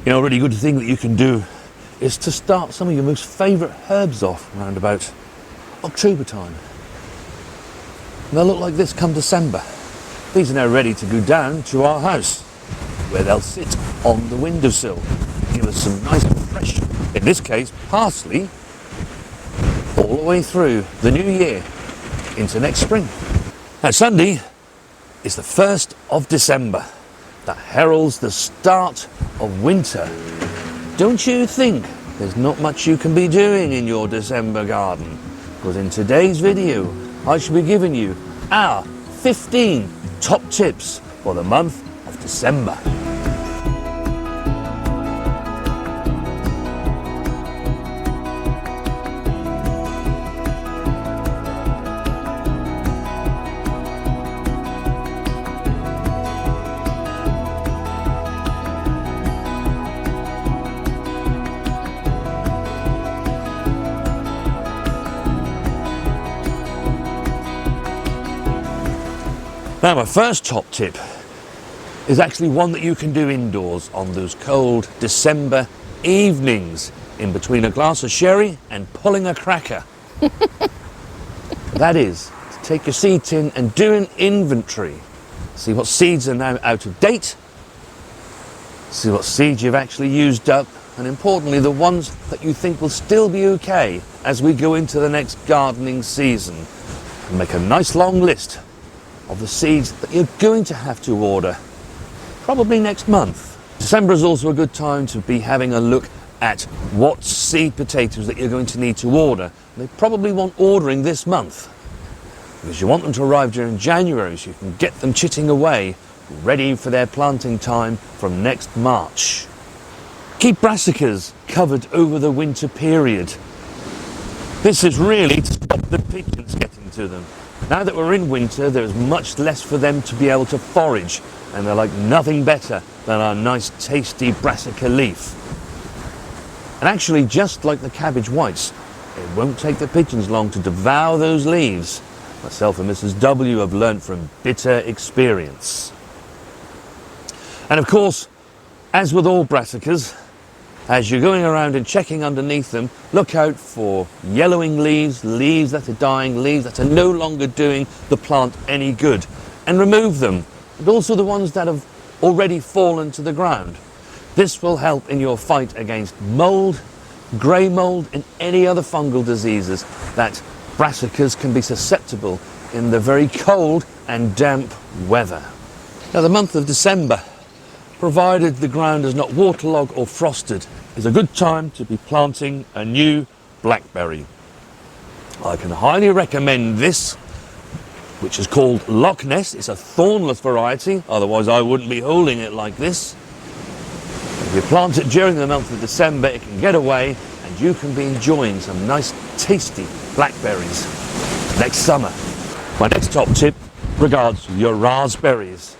You know, a really good thing that you can do is to start some of your most favourite herbs off around about October time. And they'll look like this come December. These are now ready to go down to our house, where they'll sit on the windowsill, give us some nice fresh, in this case, parsley, all the way through the new year into next spring. Now Sunday is the 1st of December. That heralds the start of winter. Don't you think there's not much you can be doing in your December garden? Because in today's video, I shall be giving you our 15 top tips for the month of December. Now my first top tip is actually one that you can do indoors on those cold December evenings in between a glass of sherry and pulling a cracker. That is to take your seed tin and do an inventory. See what seeds are now out of date, see what seeds you've actually used up, and importantly the ones that you think will still be okay as we go into the next gardening season. And make a nice long list of the seeds that you're going to have to order probably next month. December is also a good time to be having a look at what seed potatoes that you're going to need to order. They probably want ordering this month because you want them to arrive during January so you can get them chitting away ready for their planting time from next March. Keep brassicas covered over the winter period. This is really to stop the pigeons getting to them. Now that we're in winter, there's much less for them to be able to forage, and they're like nothing better than our nice tasty brassica leaf. And actually, just like the cabbage whites, it won't take the pigeons long to devour those leaves. Myself and Mrs. W have learnt from bitter experience. And of course, as with all brassicas, as you're going around and checking underneath them, look out for yellowing leaves, leaves that are dying, leaves that are no longer doing the plant any good, and remove them. And also the ones that have already fallen to the ground. This will help in your fight against mould, grey mould, and any other fungal diseases that brassicas can be susceptible in the very cold and damp weather. Now the month of December, provided the ground is not waterlogged or frosted, is a good time to be planting a new blackberry. I can highly recommend this, which is called Loch Ness. It's a thornless variety, otherwise I wouldn't be holding it like this. If you plant it during the month of December, it can get away and you can be enjoying some nice tasty blackberries next summer. My next top tip regards your raspberries.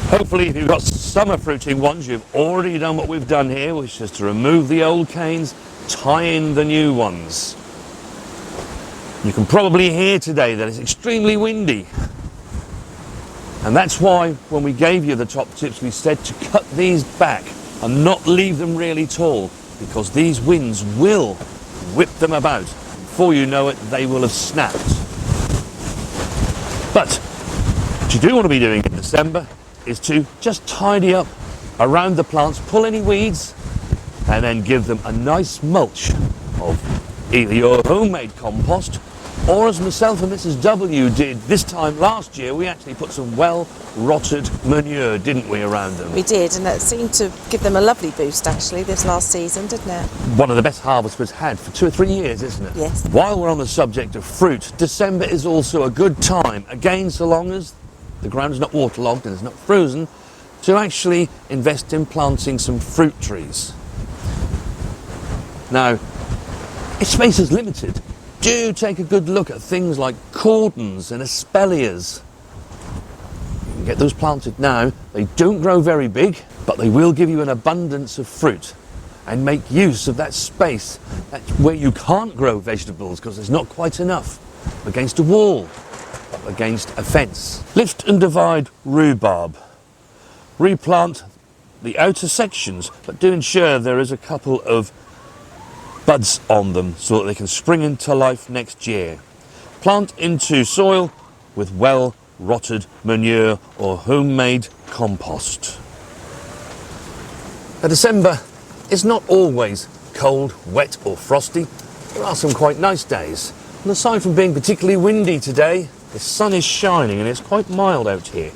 Hopefully if you've got summer fruiting ones, you've already done what we've done here, which is to remove the old canes, tie in the new ones. You can probably hear today that it's extremely windy. And that's why when we gave you the top tips, we said to cut these back and not leave them really tall, because these winds will whip them about. Before you know it, they will have snapped. But what you do want to be doing in December is to just tidy up around the plants, pull any weeds, and then give them a nice mulch of either your homemade compost, or as myself and Mrs. W did this time last year, we actually put some well-rotted manure, didn't we, around them? We did, and that seemed to give them a lovely boost actually this last season, didn't it? One of the best harvests we've had for 2 or 3 years, isn't it? Yes. While we're on the subject of fruit, December is also a good time, again so long as the ground is not waterlogged and it's not frozen, to actually invest in planting some fruit trees. Now, if space is limited, do take a good look at things like cordons and espaliers. You can get those planted now. They don't grow very big, but they will give you an abundance of fruit and make use of that space where you can't grow vegetables because there's not quite enough against a wall, against a fence. Lift and divide rhubarb. Replant the outer sections, but do ensure there is a couple of buds on them so that they can spring into life next year. Plant into soil with well rotted manure or homemade compost. Now, December is not always cold, wet or frosty. There are some quite nice days. And aside from being particularly windy today, the sun is shining and it's quite mild out here.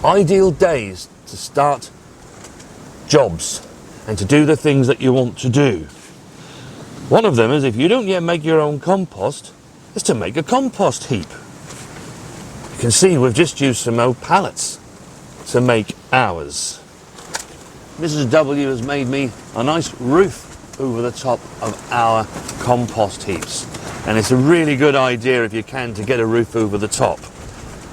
Ideal days to start jobs and to do the things that you want to do. One of them is, if you don't yet make your own compost, is to make a compost heap. You can see we've just used some old pallets to make ours. Mrs. W has made me a nice roof over the top of our compost heaps. And it's a really good idea, if you can, to get a roof over the top.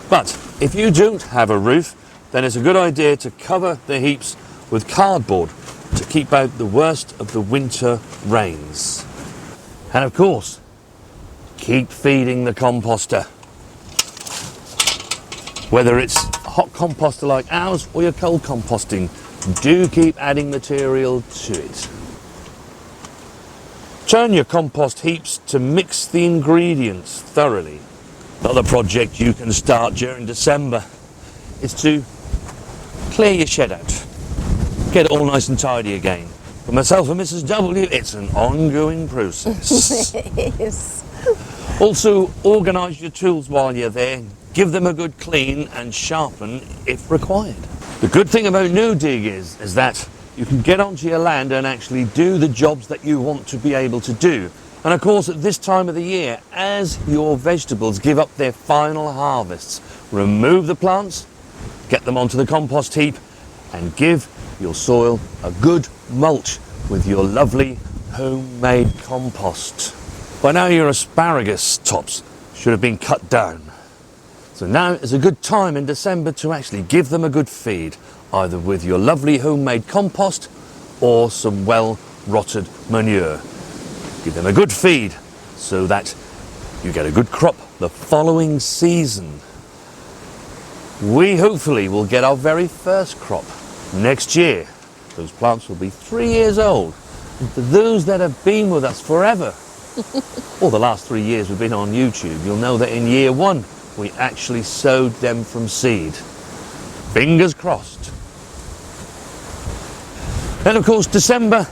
But if you don't have a roof, then it's a good idea to cover the heaps with cardboard to keep out the worst of the winter rains. And of course, keep feeding the composter. Whether it's a hot composter like ours or your cold composting, do keep adding material to it. Turn your compost heaps to mix the ingredients thoroughly. Another project you can start during December is to clear your shed out. Get it all nice and tidy again. For myself and Mrs. W, it's an ongoing process. Yes. Also, organise your tools while you're there. Give them a good clean and sharpen if required. The good thing about no dig is that you can get onto your land and actually do the jobs that you want to be able to do. And of course, at this time of the year, as your vegetables give up their final harvests, remove the plants, get them onto the compost heap, and give your soil a good mulch with your lovely homemade compost. By now your asparagus tops should have been cut down. So now is a good time in December to actually give them a good feed, either with your lovely homemade compost or some well rotted manure. Give them a good feed so that you get a good crop the following season. We hopefully will get our very first crop next year. Those plants will be 3 years old. And for those that have been with us forever, or the last 3 years we've been on YouTube, you'll know that in year one we actually sowed them from seed. Fingers crossed. Then of course December,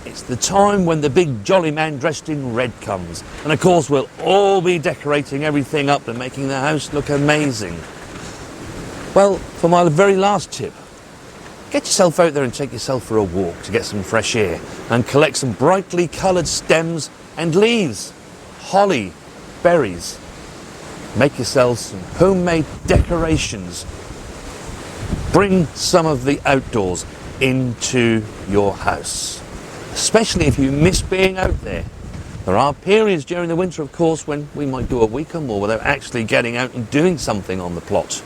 it's the time when the big jolly man dressed in red comes. And of course we'll all be decorating everything up and making the house look amazing. Well, for my very last tip, get yourself out there and take yourself for a walk to get some fresh air and collect some brightly coloured stems and leaves, holly, berries. Make yourselves some homemade decorations. Bring some of the outdoors into your house, especially if you miss being out there. There are periods during the winter, of course, when we might do a week or more without actually getting out and doing something on the plot.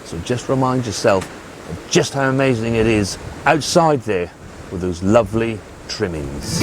So just remind yourself of just how amazing it is outside there with those lovely trimmings.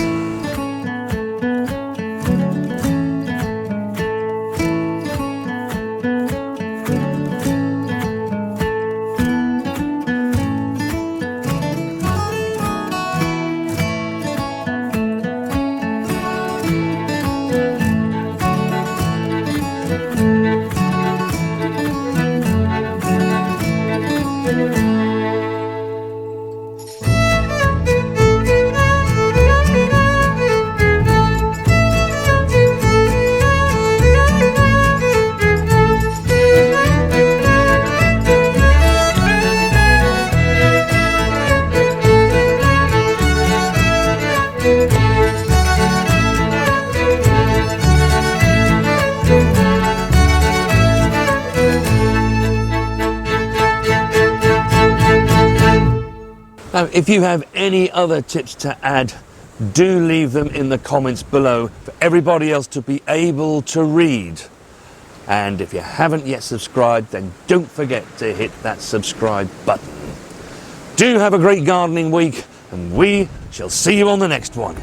Now, if you have any other tips to add, do leave them in the comments below for everybody else to be able to read. And if you haven't yet subscribed, then don't forget to hit that subscribe button. Do have a great gardening week, and we shall see you on the next one.